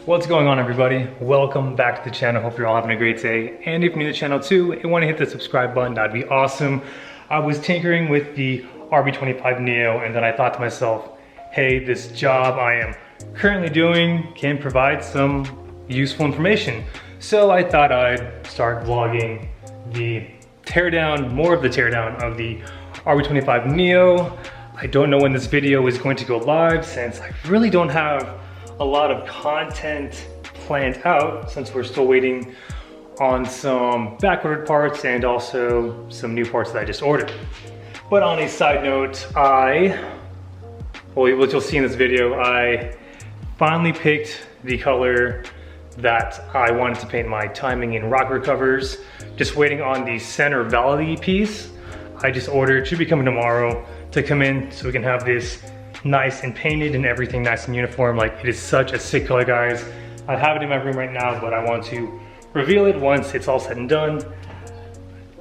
What's going on, everybody? Welcome back to the channel. Hope you're all having a great day. And if you're new to the channel too and want to hit the subscribe button, that'd be awesome. I was tinkering with the RB25 Neo and then I thought to myself, hey, this job I am currently doing can provide some useful information. So I thought I'd start vlogging the teardown, more of the teardown of the RB25 Neo. I don't know when this video is going to go live since I really don't have a lot of content planned out since we're still waiting on some back-ordered parts and also some new parts that I just ordered. But on a side note, what you'll see in this video, I finally picked the color that I wanted to paint my timing and rocker covers. Just waiting on the center valley piece. I just ordered, should be coming tomorrow to come in so we can have this nice and painted and everything nice and uniform. Like, it is such a sick color, guys. I have it in my room right now, but I want to reveal it once it's all said and done.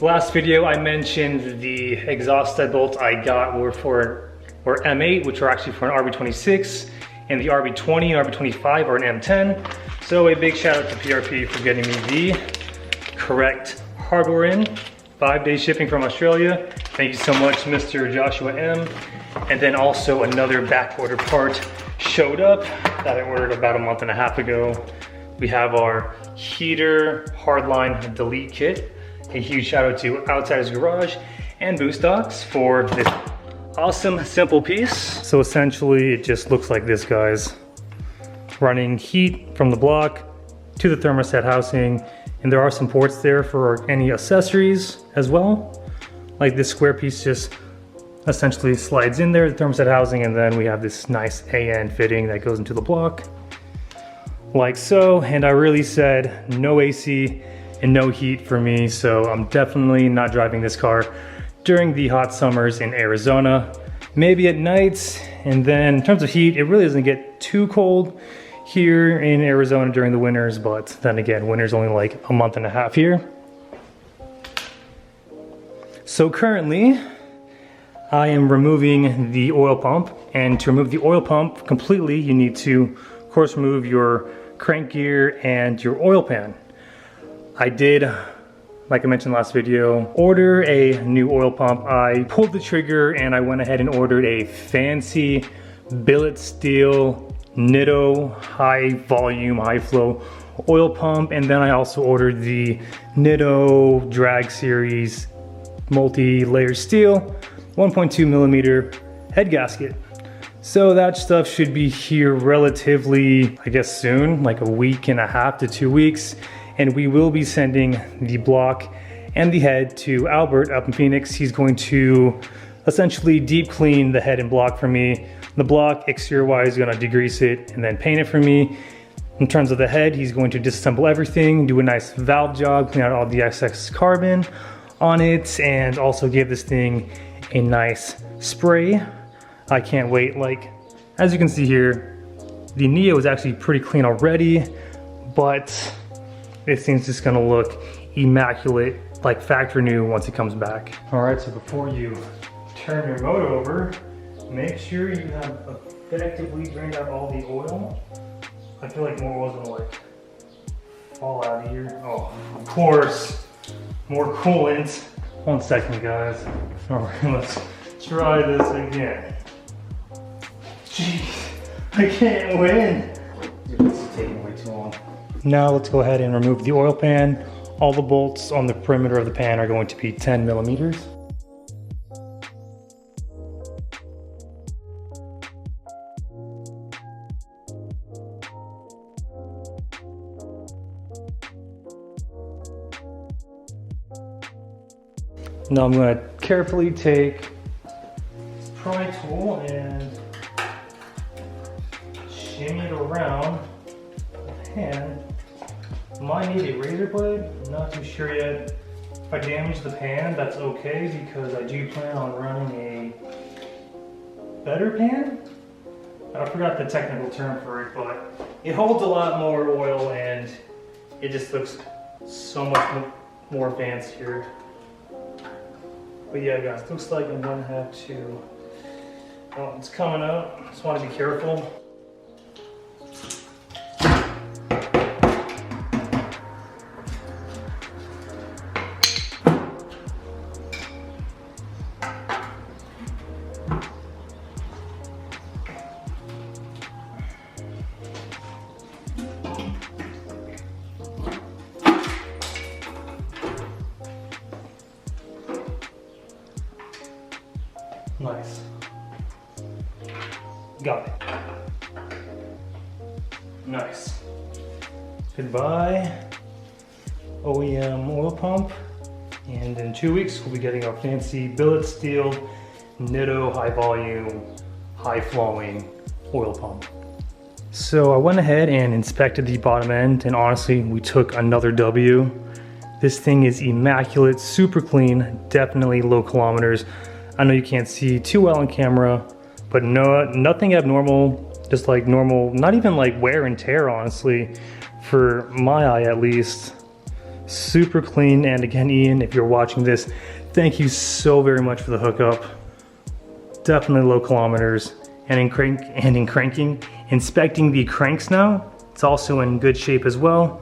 Last video I mentioned the exhaust stud bolts I got were M8, which are actually for an RB26, and the RB20 and RB25 are an M10. So a big shout out to PRP for getting me the correct hardware in. 5-day shipping from Australia. Thank you so much, Mr. Joshua M. And then also another back order part showed up that I ordered about a month and a half ago. We have our heater hardline delete kit. A huge shout out to Outsider's Garage and Boostocks for this awesome simple piece. So essentially it just looks like this, guys. Running heat from the block to the thermostat housing, and there are some ports there for any accessories as well. Like this square piece just essentially slides in there, the thermostat housing, and then we have this nice AN fitting that goes into the block, like so. And I really said no AC and no heat for me, so I'm definitely not driving this car during the hot summers in Arizona. Maybe at nights, and then in terms of heat, it really doesn't get too cold here in Arizona during the winters, but then again, winter's only like a month and a half here. So currently, I am removing the oil pump, and to remove the oil pump completely, you need to, of course, remove your crank gear and your oil pan. I did, like I mentioned last video, order a new oil pump. I pulled the trigger and I went ahead and ordered a fancy billet steel Neo high volume, high flow oil pump, and then I also ordered the Neo drag series multi-layer steel 1.2 millimeter head gasket. So that stuff should be here relatively, I guess, soon, like a week and a half to 2 weeks, and we will be sending the block and the head to Albert up in Phoenix. He's going to essentially deep clean the head and block for me. The block, exterior wise, is gonna degrease it and then paint it for me. In terms of the head, he's going to disassemble everything, do a nice valve job, clean out all the excess carbon on it, and also give this thing a nice spray. I can't wait. Like, as you can see here, the Neo is actually pretty clean already, but this thing's just gonna look immaculate, like factory new once it comes back. All right, so before you turn your motor over, make sure you have effectively drained out all the oil. I feel like more oil's gonna like fall out of here. Oh, of course, more coolant. 1 second, guys. All right, let's try this again. Jeez, I can't win. Dude, this is taking way too long. Now let's go ahead and remove the oil pan. All the bolts on the perimeter of the pan are going to be 10 millimeters. Now I'm going to carefully take this pry tool and shimmy it around with a hand. Might need a razor blade, I'm not too sure yet. If I damage the pan, that's okay because I do plan on running a better pan. I forgot the technical term for it, but it holds a lot more oil and it just looks so much more fancier. But yeah, guys, looks like I'm gonna have to, oh, it's coming up. Just want to be careful. Nice. Got it. Nice. Goodbye, OEM oil pump. And in 2 weeks, we'll be getting our fancy billet steel Neo high volume, high flowing oil pump. So I went ahead and inspected the bottom end, and honestly, we took another W. This thing is immaculate, super clean, definitely low kilometers. I know you can't see too well on camera, but no, nothing abnormal, just like normal, not even like wear and tear, honestly, for my eye at least. Super clean. And again, Ian, if you're watching this, thank you so very much for the hookup. Definitely low kilometers. And in cranking, inspecting the cranks now, it's also in good shape as well.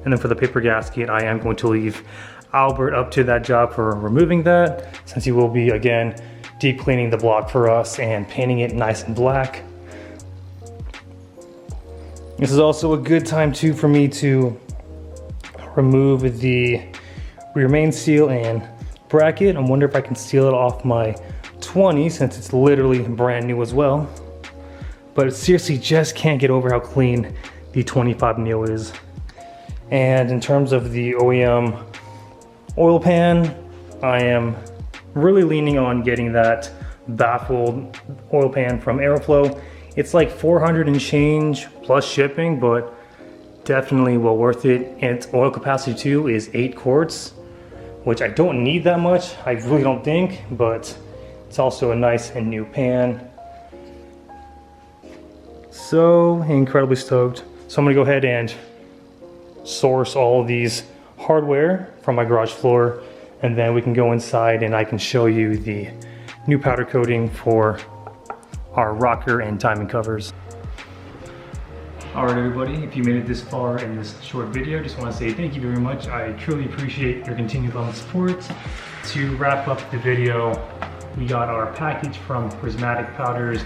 And then for the paper gasket, I am going to leave Albert up to that job for removing that, since he will be, again, deep cleaning the block for us and painting it nice and black. This is also a good time too for me to remove the rear main seal and bracket. I wonder if I can seal it off my 20, since it's literally brand new as well. But seriously, just can't get over how clean the 25 Neo is. And in terms of the OEM oil pan, I am really leaning on getting that baffled oil pan from Aeroflow. It's like 400 and change plus shipping, but definitely well worth it. And its oil capacity too is 8 quarts, which I don't need that much, I really don't think, but it's also a nice and new pan. So incredibly stoked. So I'm gonna go ahead and source all of these hardware from my garage floor, and then we can go inside and I can show you the new powder coating for our rocker and timing covers. All right, everybody, if you made it this far in this short video, just want to say thank you very much. I truly appreciate your continued love and support. To wrap up the video, we got our package from Prismatic Powders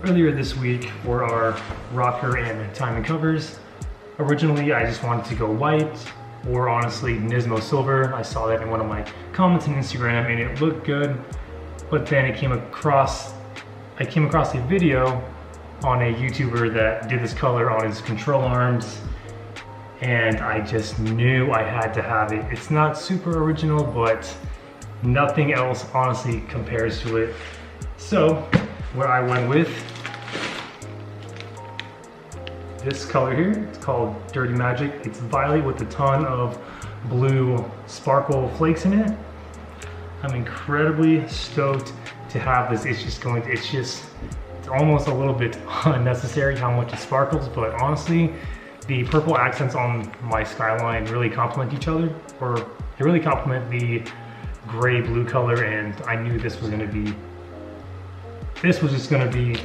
earlier this week for our rocker and timing covers. Originally, I just wanted to go white, or honestly, Nismo silver. I saw that in one of my comments on Instagram and it looked good, but then I came across a video on a YouTuber that did this color on his control arms, and I just knew I had to have it. It's not super original, but nothing else honestly compares to it. So what I went with, this color here, it's called Dirty Magic. It's violet with a ton of blue sparkle flakes in it. I'm incredibly stoked to have this. It's almost a little bit unnecessary how much it sparkles, but honestly, the purple accents on my skyline really complement each other, or they really complement the gray blue color, and I knew this was just gonna be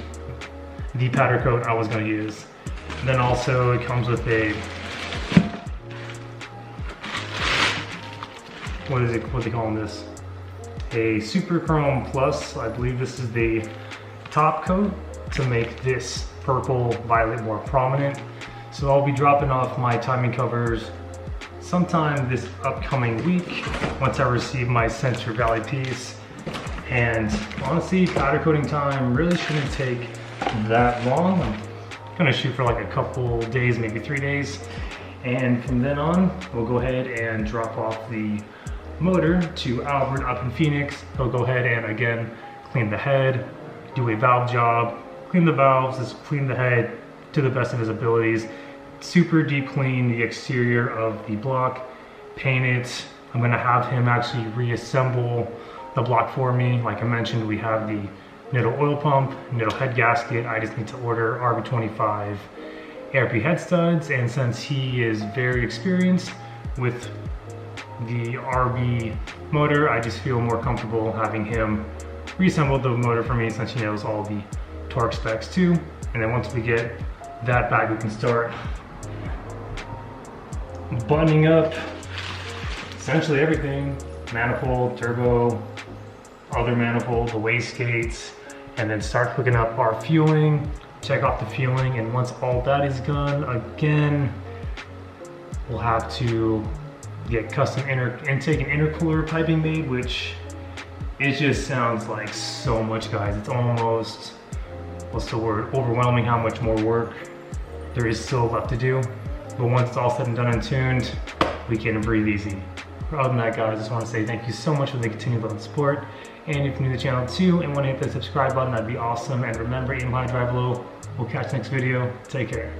the powder coat I was gonna use. And then also it comes with a, what they calling this? A Super Chrome Plus. I believe this is the top coat to make this purple violet more prominent. So I'll be dropping off my timing covers sometime this upcoming week once I receive my Center Valley piece. And honestly, powder coating time really shouldn't take that long. I'm gonna shoot for like a couple days, maybe 3 days. And from then on, we'll go ahead and drop off the motor to Albert up in Phoenix. He'll go ahead and again, clean the head, do a valve job, clean the valves, just clean the head to the best of his abilities. Super deep clean the exterior of the block, paint it. I'm gonna have him actually reassemble the block for me. Like I mentioned, we have the Neo oil pump, Neo head gasket. I just need to order RB25 ARP head studs, and since he is very experienced with the RB motor, I just feel more comfortable having him reassemble the motor for me, since he knows all the torque specs too. And then once we get that back, we can start buttoning up essentially everything: manifold, turbo, other manifold, the wastegates, and then start hooking up our fueling, check off the fueling. And once all that is done, again, we'll have to get custom intake and intercooler piping made, which It just sounds like so much, guys. It's almost, what's the word, overwhelming how much more work there is still left to do. But once it's all said and done and tuned, we can breathe easy. Other than that, guys, I just want to say thank you so much for the continued love and support. And if you're new to the channel too and want to hit the subscribe button, that'd be awesome. And remember, aim high, drive low. We'll catch you next video. Take care.